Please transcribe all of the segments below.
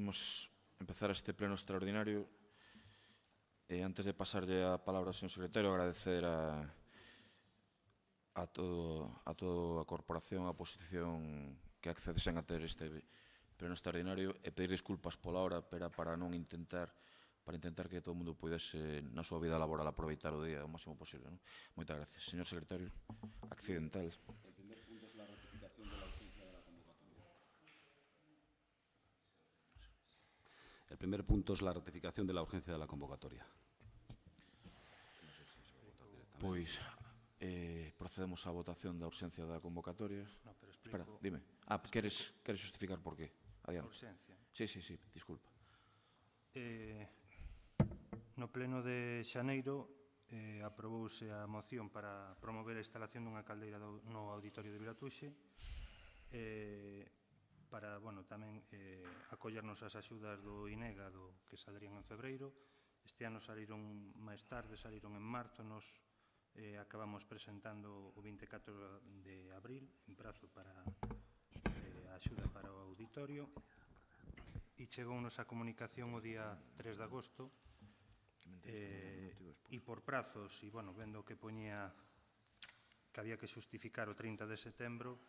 imos empezar este pleno extraordinario. Antes de pasarlle a palabra ao señor secretario, agradecer a toda a corporación, a oposición que accedesen a ter este pleno extraordinario e pedir disculpas pola hora, pero para intentar que todo o mundo pudese na súa vida laboral aproveitar o día o máximo posible. Moitas gracias. Señor secretario, accidental. El primer punto es la ratificación de la urgencia de la convocatoria. El primer punto es la ratificación de la urgencia de la convocatoria. Pois procedemos á votación da urxencia da convocatoria. No, pero explico. Espera, dime. Queres xustificar por qué? Adiante. A urxencia. Sí, disculpa. No pleno de xaneiro aprobouse a moción para promover a instalación dunha caldeira no auditorio de Vilatuxe para, tamén acollernos ás axudas do INEGA que saldrían en febreiro. Este ano saliron máis tarde, saliron en marzo, nos acabamos presentando o 24 de abril en prazo para a axuda para o auditorio e chegounos a comunicación o día 3 de agosto e por prazos e, vendo que poñía que había que xustificar o 30 de setembro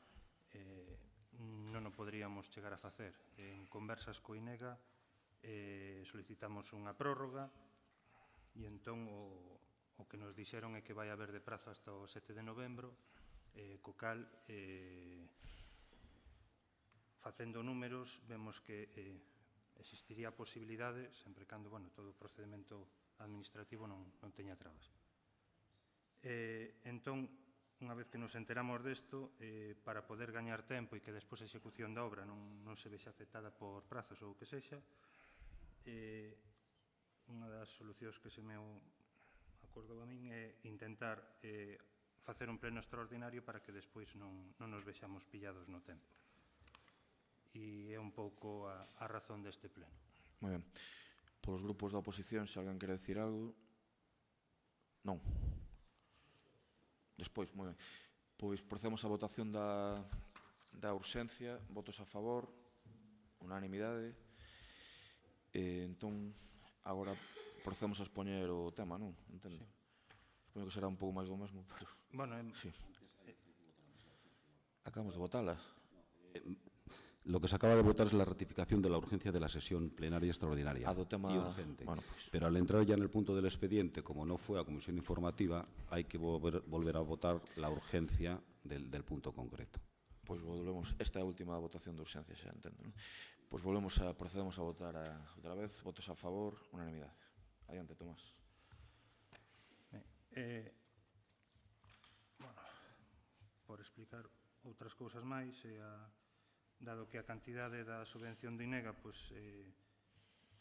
non o poderíamos chegar a facer. En conversas co INEGA solicitamos unha prórroga e entón o que nos dixeron é que vai haber de prazo hasta o 7 de novembro, co cal, facendo números, vemos que existiría a posibilidade, sempre cando todo o procedimento administrativo non teña trabas. Entón, unha vez que nos enteramos desto, para poder gañar tempo e que despois a execución da obra non se vexe afectada por prazos ou o que sexa, unha das solucións que se me acordou a min é intentar facer un pleno extraordinario para que despois non nos vexamos pillados no tempo. E é un pouco a razón deste pleno. Moi ben. Polos grupos da oposición, se alguén quere decir algo? Non. Despois, moi ben. Pois procedemos á votación da urxencia. Votos a favor, unanimidade. Entón, agora procedemos a expoñer o tema, non? Entendo. Supoño que será un pouco máis do mesmo, pero... Sí. Acabamos de votala. Lo que se acaba de votar es la ratificación de la urgencia de la sesión plenaria extraordinaria y urgente. Pero al entrar ya en el punto del expediente, como no fue a comisión informativa, hay que volver a votar la urgencia del punto concreto. Pois volvemos, esta é a última votación de urxencia, xa entendo, non? Pois procedemos a votar outra vez, votos a favor, unanimidade. Adiante, Tomás. Por explicar outras cousas máis, dado que a cantidade da subvención do INEGA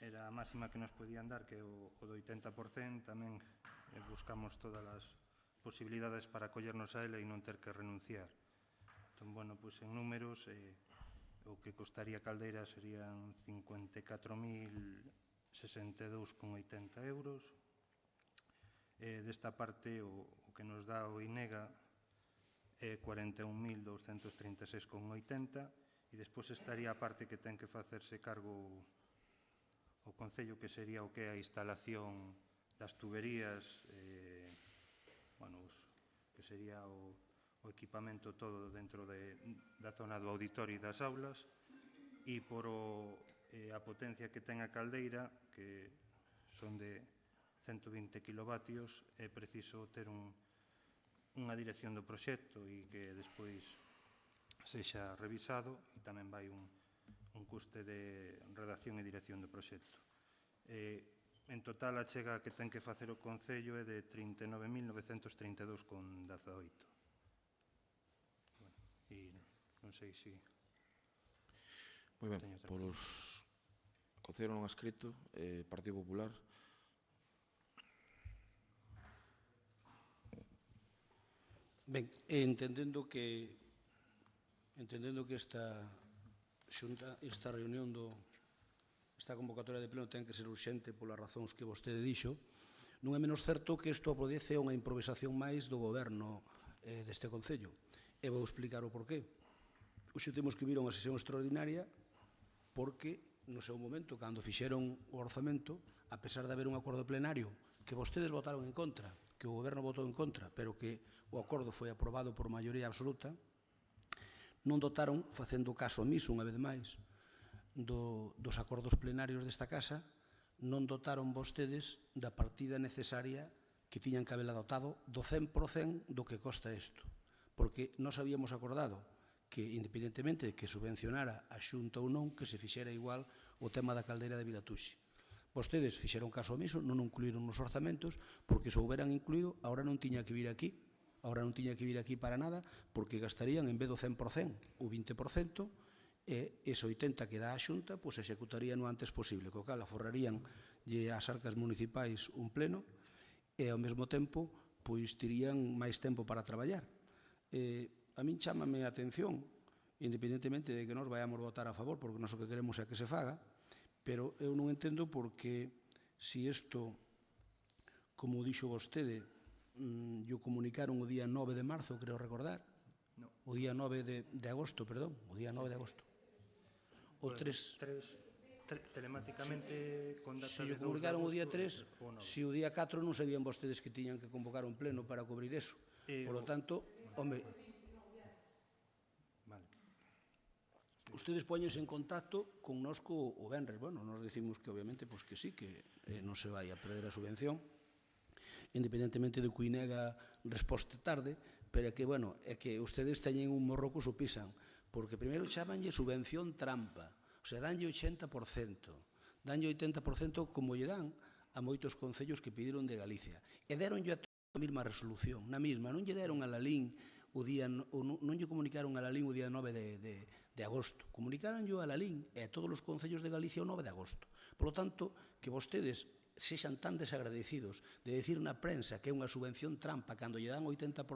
era a máxima que nos podían dar, que é o do 80%, tamén buscamos todas as posibilidades para acollernos a ela e non ter que renunciar. Entón, en números, o que costaría a caldeira serían 54.062,80 euros. Desta parte, o que nos dá o INEGA é 41.236,80 e despois estaría a parte que ten que facerse cargo o Concello, que sería o que é a instalación das tuberías, que sería o equipamento todo dentro da zona do auditorio e das aulas, e por a potencia que ten a caldeira, que son de 120 kilovatios, é preciso ter unha dirección do proxecto e que despois sexa revisado, e tamén vai un custe de redacción e dirección do proxecto. En total, a chega que ten que facer o Concello é de 39.932,18. E non sei se... Moi ben, polos Concello non ha escrito, Partido Popular. Ben, entendendo que esta reunión esta convocatoria de pleno ten que ser urxente polas razóns que vostede dixo, non é menos certo que isto obedece a unha improvisación máis do goberno deste Concello. E vou explicar o porqué. Hoxe temos que vir a unha sesión extraordinaria porque no seu momento, cando fixeron o orzamento, a pesar de haber un acordo plenario que vostedes votaron en contra, que o goberno votou en contra, pero que o acordo foi aprobado por maioría absoluta, non dotaron, facendo caso omiso unha vez máis, dos acordos plenarios desta casa, non dotaron vostedes da partida necesaria que tiñan que haber dotado do 100% do que costa isto. Porque nós habíamos acordado que, independentemente de que subvencionara a Xunta ou non, que se fixera igual o tema da caldeira de Vilatuxe. Vostedes fixeron caso omiso, non o incluíron nos orzamentos, porque se o houberan incluído, agora non tiña que vir aquí, para nada, porque gastarían, en vez do 100%, o 20%, e ese 80% que dá a Xunta, pois executarían o antes posible, co cal aforrarían as arcas municipais un pleno e, ao mesmo tempo, pois tirían máis tempo para traballar. A min chámame a atención, independentemente de que nós vayamos votar a favor, porque nós o que queremos é que se faga, pero eu non entendo porque se isto, como dixo vostede, o comunicaron o día 9 de marzo, creo recordar, o día 9 de agosto, perdón, o día 9 de agosto. O 3... Telemáticamente con data de 2 de agosto. Se o comunicaron o día 3, se o día 4 non sabían vostedes que tiñan que convocar un pleno para cubrir eso. Por lo tanto, home, ustedes póñense en contacto con nos o venres. Bueno, nos decimos que obviamente que sí, que non se vai a perder a subvención, independentemente de que o INEGA resposte tarde, pero é que, bueno, é que ustedes teñen un morro que o pisan, porque primeiro chamanlle subvención trampa, o sea, danlle 80%, danlle 80% como lle dan a moitos concellos que pediron de Galicia, e deronlle a toda a mesma resolución, na mesma, non lle deron a Lalín o día, non lle comunicaron a Lalín o día 9 de agosto, comunicaronlle a Lalín e a todos os concellos de Galicia o 9 de agosto. Por lo tanto, que vostedes sexan tan desagradecidos de decir na prensa que é unha subvención trampa cando lle dan 80%,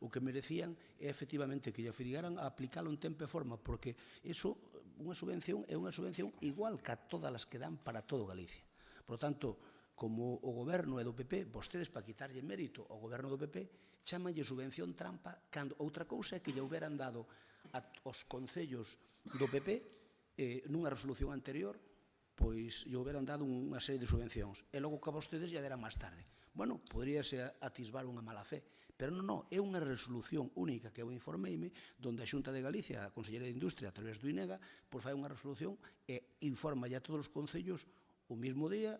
o que merecían é efectivamente que lle obrigaran a aplicalo en tempo e forma, porque iso, unha subvención é unha subvención igual que a todas as que dan para todo Galicia. Por lo tanto, como o goberno é do PP, vostedes, para quitarlle mérito ao goberno do PP, chamanlle subvención trampa, cando outra cousa é que lle houberan dado aos concellos do PP nunha resolución anterior, pois lle houberan dado unha serie de subvencións, e logo que a vostedes lle deran máis tarde. Bueno, poderíase atisbar unha mala fe, pero non, é unha resolución única que eu informeime, donde a Xunta de Galicia, a Consellería de Industria, a través do INEGA, pois fai unha resolución e informa a todos os concellos o mesmo día,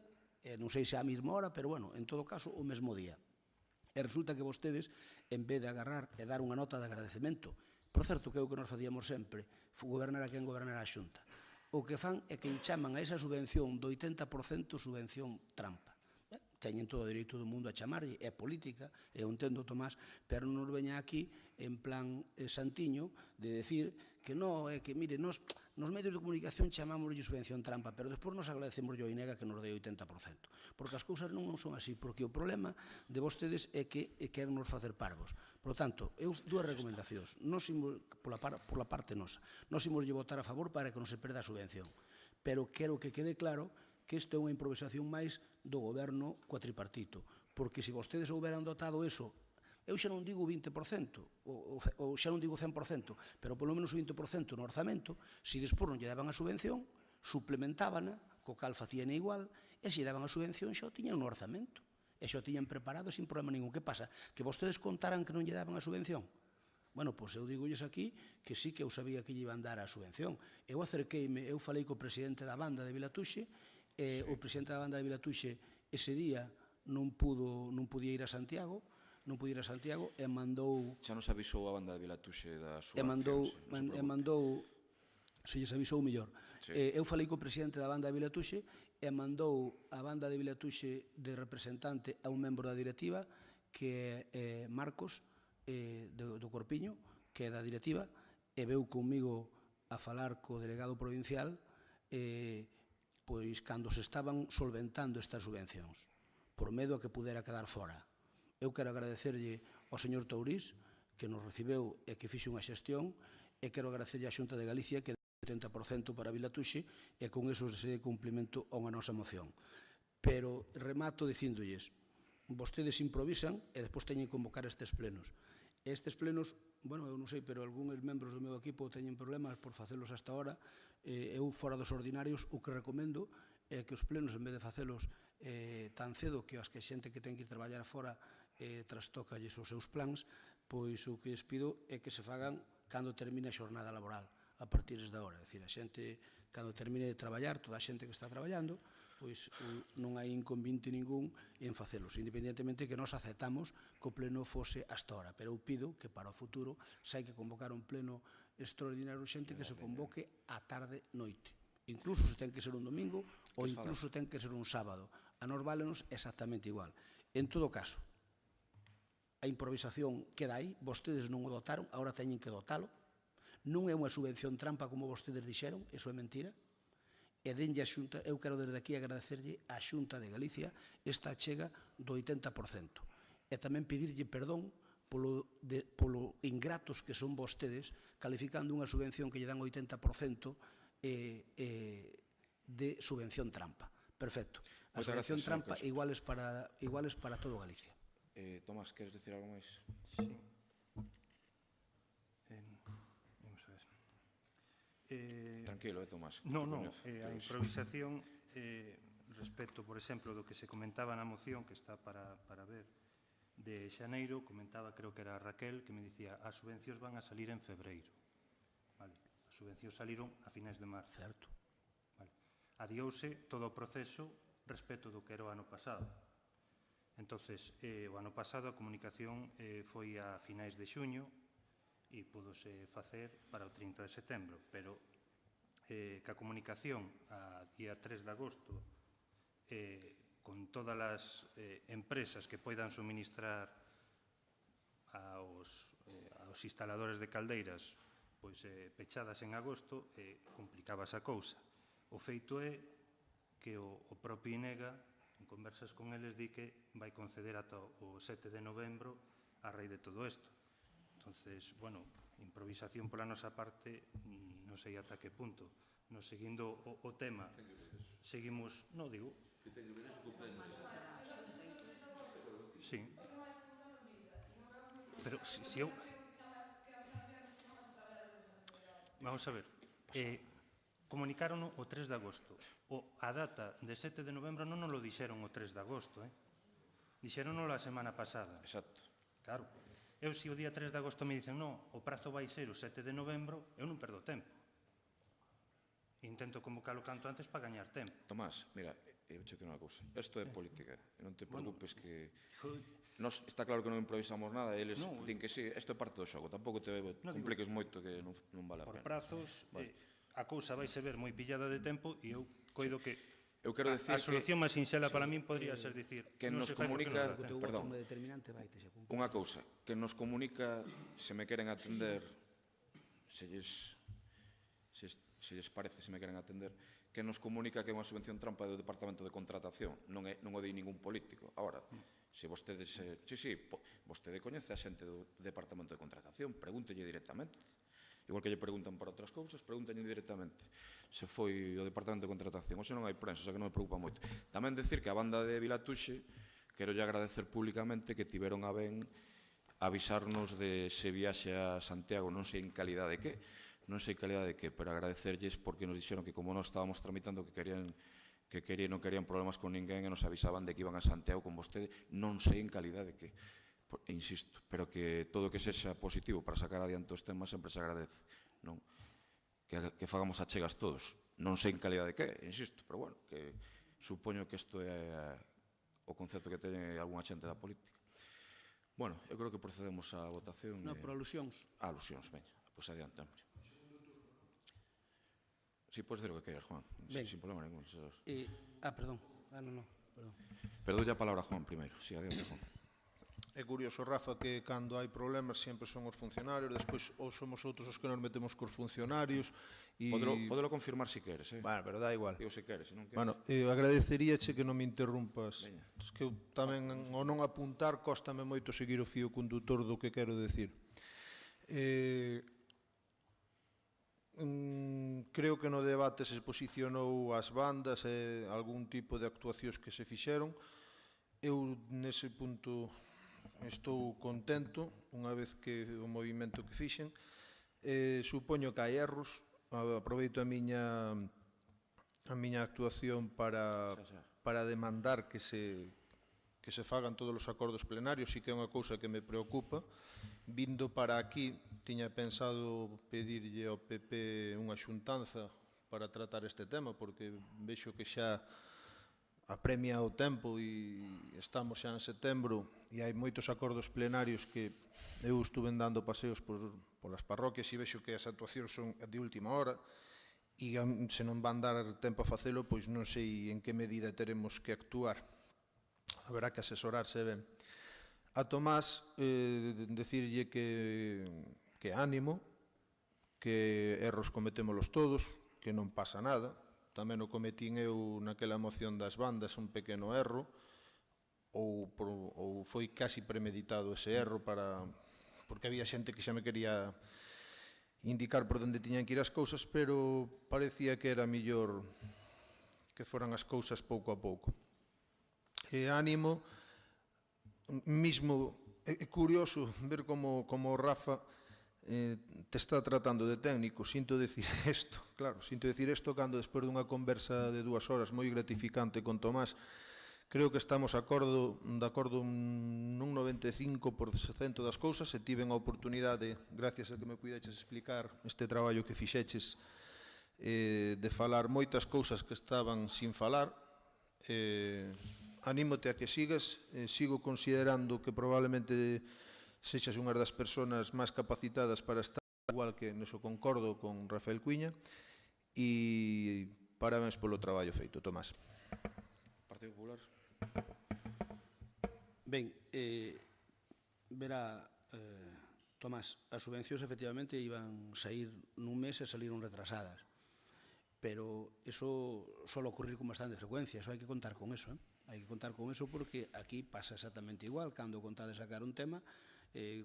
non sei se á mesma hora, pero, bueno, en todo caso, o mesmo día. E resulta que vostedes, en vez de agarrar e dar unha nota de agradecemento, por certo que é o que nos facíamos sempre, gobernar a quen gobernar a Xunta, o que fan é que chaman a esa subvención do 80% subvención trampa. Teñen todo o dereito do mundo a chamarlle, é política, eu entendo, Tomás, pero non nos veña aquí en plan santiño de decir que non, é que, mire, nos medios de comunicación chamámoslle subvención trampa, pero despois nos agradecemos ao INEGA que nos dé 80%. Porque as cousas non son así, porque o problema de vostedes é que queren nos facer parvos. Por lo tanto, eu dúas recomendacións. Pola parte nosa, nos imos lle votar a favor para que non se perda a subvención. Pero quero que quede claro que isto é unha improvisación máis do goberno coa tripartito. Porque se vostedes houberan dotado eso, eu xa non digo 20%, ou xa non digo 100%, pero polo menos o 20% no orzamento, se despois non lle daban a subvención, suplementábana, co cal facían igual, e se daban a subvención xa o tiñan no orzamento. E xa o tiñan preparado sin problema ningún. Que pasa? Que vostedes contaran que non lle daban a subvención? Bueno, pois eu digolles aquí que sí que eu sabía que lle iban dar a subvención. Eu acerqueime, eu falei co presidente da banda de Vilatuxe, e o presidente da banda de Vilatuxe ese día non podía ir a Santiago, e mandou... Xa nos avisou a banda de Vilatuxe da súa acción, e mandou, se lles avisou mellor. Eu falei co presidente da banda de Vilatuxe e mandou a banda de Vilatuxe de representante a un membro da directiva, que é Marcos, do Corpiño, que é da directiva, e veu comigo a falar co delegado provincial pois cando se estaban solventando estas subvencións, por medo a que pudera quedar fora. Eu quero agradecerlle ao señor Tourís, que nos recibeu e que fixe unha xestión, e quero agradecerlle á Xunta de Galicia, que deu 80% para Vilatuxe, e con eso se dé cumplimento a unha nosa moción. Pero remato dicíndolles, vostedes improvisan e despois teñen que convocar estes plenos. Estes plenos bueno, eu non sei, pero algúns membros do meu equipo teñen problemas por facelos hasta ahora. Eu, fora dos ordinarios, o que recomendo é que os plenos, en vez de facelos tan cedo que as que xente que ten que ir traballar fora trastocalles os seus plans, pois o que les pido é que se fagan cando termine a xornada laboral, a partir da hora. É dicir, a xente, cando termine de traballar, toda a xente que está traballando, pois non hai inconveniente ningún en facelos, independentemente que nos aceptamos que o pleno fose hasta ahora. Pero eu pido que para o futuro, se hai que convocar un pleno extraordinario urxente, que se convoque a tarde-noite. Incluso se ten que ser un domingo ou incluso ten que ser un sábado. A nos válenos exactamente igual. En todo caso, a improvisación queda aí, vostedes non o dotaron, agora teñen que dotalo. Non é unha subvención trampa como vostedes dixeron, eso é mentira. E denlle a Xunta, eu quero desde aquí agradecerlle á Xunta de Galicia esta achega do 80%. E tamén pedirlle perdón polo ingratos que son vostedes calificando unha subvención que lle dan 80% de subvención trampa. Perfecto. A subvención trampa iguales para todo Galicia. Tomás, queres dicir algo máis? Sí. Vamos a ver. Tranquilo, Tomás. Non, a improvisación, respecto, por exemplo, do que se comentaba na moción, que está para ver, de xaneiro, comentaba, creo que era Raquel, que me dicía, as subvencións van a salir en febreiro. Vale. As subvencións saliron a finais de marzo. Certo. Vale. Adiouse todo o proceso respecto do que era o ano pasado. Entonces, o ano pasado a comunicación foi a finais de xuño, e púdose facer para o 30 de setembro, pero que a comunicación a día 3 de agosto con todas as empresas que poidan suministrar aos instaladores de caldeiras pois pechadas en agosto, complicábase a cousa. O feito é que o propio INEGA, en conversas con eles, di que vai conceder ata o 7 de novembro a raíz de todo isto. Entonces, bueno, improvisación pola nosa parte, non sei ata que punto. Nos seguindo o tema, seguimos, non digo. Sí. Pero se eu... Vamos a ver. Comunicaron o 3 de agosto. A data de 7 de novembro non nos lo dixeron o 3 de agosto, dixeronlo a semana pasada. Exacto. Claro. Eu, se o día 3 de agosto me dicen non, o prazo vai ser o 7 de novembro, eu non perdo tempo. Intento convocalo canto antes para gañar tempo. Tomás, mira, eu che digo unha cousa. Isto é política, e non te preocupes que... Está claro que non improvisamos nada, e eles din que sí, isto é parte do xogo. Tampouco te compliques moito que non vale a pena. Por prazos, a cousa vai se ver moi pillada de tempo, e eu coido que a solución máis sinxela para min podría ser dicir que nos comunica, perdón, unha cousa, que nos comunica, se me queren atender, se lles parece, se me queren atender, que nos comunica que é unha subvención trampa do Departamento de Contratación, non o di ningún político. Agora, se vostedes, vostede coñece a xente do Departamento de Contratación, pregúntelle directamente. Igual que lle preguntan para outras cousas, pregúntenlle directamente se foi o Departamento de Contratación. Oxe non hai prensa, xa que non me preocupa moito. Tamén decir que a banda de Vilatuxe, quero lle agradecer públicamente que tiveron a ben avisarnos de se viaxe a Santiago, non sei en calidad de que, pero agradecerlles porque nos dixeron que como non estábamos tramitando non querían problemas con ninguén e nos avisaban de que iban a Santiago con vostede, non sei en calidad de que. Insisto, pero que todo o que sexa positivo para sacar adiante os temas sempre se agradece, non? Que fagamos achegas todos, non sei en calidad de que, insisto, pero bueno, que supoño que isto é o concepto que teñe algunha xente da política. Bueno, eu creo que procedemos á votación. Non, por alusións. Alusións, veña, pois adiante, hombre. Si, podes dizer o que queiras, Juan, sin problema ningún. Perdón, non, perdón. Pero doulle a palabra a Juan primeiro, si, adiante, Juan. É curioso, Rafa, que cando hai problemas sempre son os funcionarios, despois ou somos outros os que nos metemos cos funcionarios. Podelo confirmar se queres, Bueno, pero dá igual. Digo se queres, se non queres. Bueno, agradeceríache que non me interrumpas. Es que eu tamén, ao non apuntar, cóstame moito seguir o fío condutor do que quero decir. Creo que no debate se posicionou as bandas e algún tipo de actuacións que se fixeron. Eu, nese punto estou contento unha vez que o movimento que fixen. Supoño que hai erros, aproveito a miña actuación para demandar que se fagan todos os acordos plenarios, sí que é unha cousa que me preocupa. Vindo para aquí, tiña pensado pedirlle ao PP unha xuntanza para tratar este tema, porque vexo que xa apremia o tempo e estamos xa en setembro e hai moitos acordos plenarios que eu estuve dando paseos polas parroquias e vexo que as actuacións son de última hora e se non van dar tempo a facelo, pois non sei en que medida teremos que actuar. Haberá que asesorarse ben. A Tomás, decirlle que ánimo, que erros cometémolos todos, que non pasa nada. Tamén o cometín eu naquela moción das bandas un pequeno erro, ou foi casi premeditado ese erro porque había xente que xa me quería indicar por onde tiñan que ir as cousas, pero parecía que era mellor que foran as cousas pouco a pouco. E ánimo, mismo, é curioso ver como Rafa te está tratando de técnico. Sinto decir isto, claro, sinto decir isto cando despois dunha conversa de 2 horas moi gratificante con Tomás, creo que estamos de acordo nun 95% das cousas e tiven a oportunidade, gracias a que me puideches explicar este traballo que fixeches, de falar moitas cousas que estaban sin falar. Anímote a que sigas, sigo considerando que probablemente sexas unha das persoas máis capacitadas para estar, igual que neso concordo con Rafael Cuiña, e parabéns polo traballo feito, Tomás. Partido Popular. Ben, verá, Tomás, as subvencións efectivamente iban sair nun mes e saliron retrasadas, pero eso solo ocurrir con bastante frecuencia, eso hai que contar con eso, hai que contar con eso porque aquí pasa exactamente igual, cando contades sacar un tema,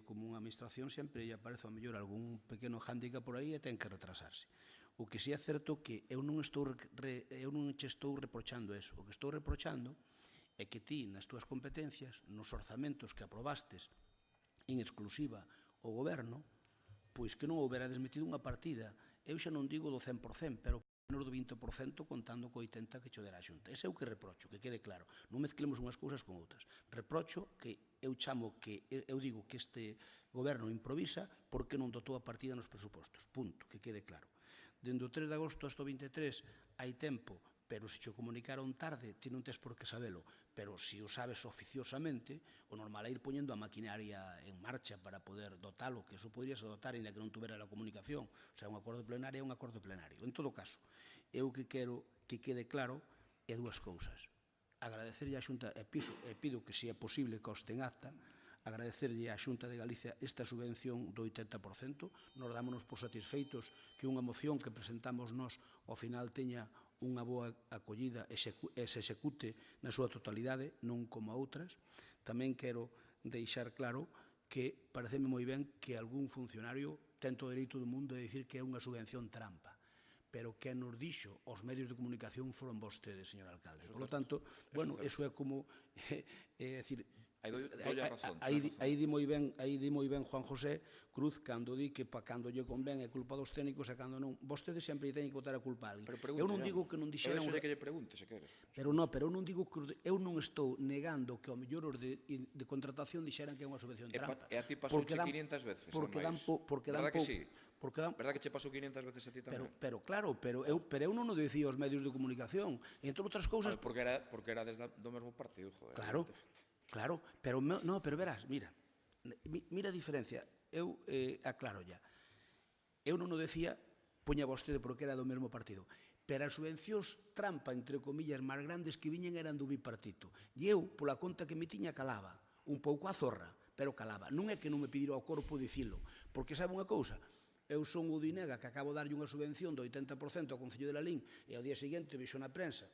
como unha administración sempre lle aparece a mellor algún pequeno hándicap por aí e ten que retrasarse. O que si é certo que eu non che estou reprochando eso, o que estou reprochando é que ti, nas túas competencias, nos orzamentos que aprobastes en exclusiva o goberno, pois que non houberades metido unha partida, eu xa non digo do 100%, pero menos do 20% contando co 80% que cho dera a Xunta. Ese é o que reprocho, que quede claro. Non mezclemos unhas cousas con outras. Reprocho que eu digo que este goberno improvisa porque non dotou a partida nos presupostos. Punto, que quede claro. Dende o 3 de agosto hasta o 23 hai tempo, pero se cho comunicaron tarde, ti non tes por que sabelo, pero se o sabes oficiosamente, o normal é ir poñendo a maquinaria en marcha para poder dotalo, que eso podrías dotar ainda que non tuvera a comunicación. O sea, un acordo plenario é un acordo plenario. En todo caso, eu que quero que quede claro é dúas cousas. Agradecerlle á Xunta, e pido que se é posible que os ten acta, agradecerlle á Xunta de Galicia esta subvención do 80%. Nos dámonos por satisfeitos que unha moción que presentamos nós ao final teña unha boa acollida e se execute na súa totalidade, non como a outras. Tamén quero deixar claro que pareceme moi ben que algún funcionario ten todo o dereito do mundo de dicir que é unha subvención trampa, pero que nos dixo os medios de comunicación foron vostedes, señor alcalde. Por lo tanto, bueno, eso é como, é dicir, aí di moi ben Juan José Cruz cando di que cando lle convén é culpa dos técnicos e cando non. Vostedes sempre teñen que botar a culpa a alguén. Eu non digo que non dixeran... Eu que lle pregunte, se queres. Pero eu non digo que... Eu non estou negando que ao mellor os de contratación dixeran que é unha subvención trampa. E a ti pasou 500 veces. Porque dan pouco... Verdad que sí? Verdad que che pasou 500 veces a ti tamén? Pero claro, pero eu non o dicía aos medios de comunicación. E entre outras cousas... Porque era desde do mesmo partido, joder. Claro, pero verás, mira a diferencia. Eu aclaro ya. Eu non o decía, poña vostede porque era do mesmo partido, pero as subvencións trampa, entre comillas, máis grandes que viñen eran do bipartito. E eu, pola conta que me tiña, calaba, un pouco a zorra, pero calaba. Non é que non me pediron ao corpo dicilo, porque sabe unha cousa, eu son o Dinega que acabo de darlle unha subvención do 80% ao Concello de Lalín e ao día seguinte vexo na prensa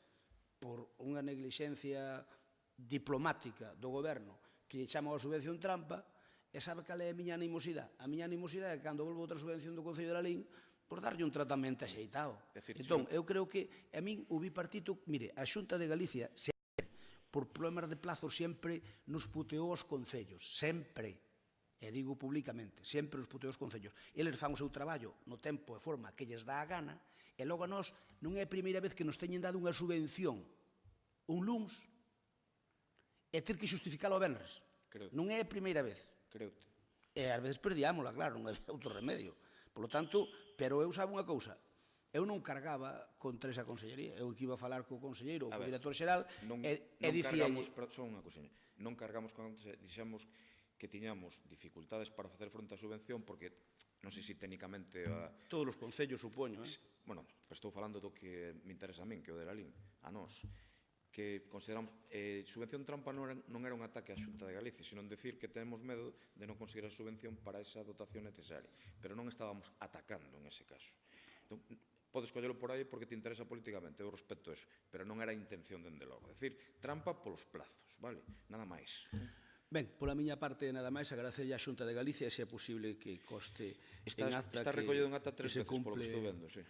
por unha neglixencia diplomática do goberno que lle chama a subvención trampa. E sabe cal é a miña animosidade? A miña animosidade é que cando volvo outra subvención do Concello de Lalín por darlle un tratamento axeitado. Entón, eu creo que a min o bipartito, mire, a Xunta de Galicia, se por problemas de plazos sempre nos puteou os concellos, sempre, e digo públicamente, sempre nos puteou os concellos. Eles fan o seu traballo no tempo e forma que lles dá a gana, e logo a nós non é a primeira vez que nos teñen dado unha subvención un luns e ter que xustificalo o venres. Non é a primeira vez. Creute. E ás veces perdiámola, claro, non é outro remedio. Por lo tanto, pero eu sabe unha cousa, eu non cargaba contra esa consellería, eu que iba a falar co conselleiro ou co director xeral e dicía... Só unha cousinha, non cargamos con... Dixemos que tiñamos dificultades para facer fronte á subvención porque, non sei se técnicamente... Todos os concellos, supoño, Bueno, estou falando do que me interesa a min, que é o de la LIN, a nós, que consideramos subvención trampa non era un ataque á Xunta de Galicia, sino decir que temos medo de non conseguir a subvención para esa dotación necesaria, pero non estábamos atacando en ese caso. Entón, podes collelo por aí porque te interesa políticamente, eu respeto eso, pero non era a intención dende logo. É dicir, trampa polos plazos, vale? Nada máis. Ben, pola miña parte, nada máis, agradecerlle á Xunta de Galicia se é posible que coste en acta está recollido en acta 3 veces, polo que estou vendo, sí.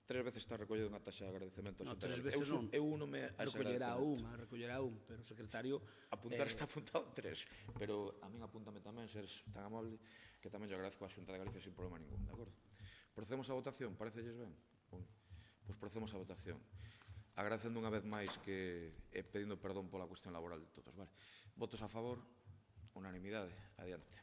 3 veces está recollido en acta xa agradecemento. Non, 3 veces non. Eu unome a ese agradecemento. Recollerá un, pero o secretario... Apuntar está apuntado 3, pero a min apúntame tamén, seres tan amable, que tamén yo agradezco a Xunta de Galicia sin problema ningún, de acordo? Procedemos á votación, parecelles ben? Pois procedemos á votación. Agradecendo unha vez máis que pedindo perdón pola cuestión laboral de todos, vale? Votos a favor, unanimidade, adiante.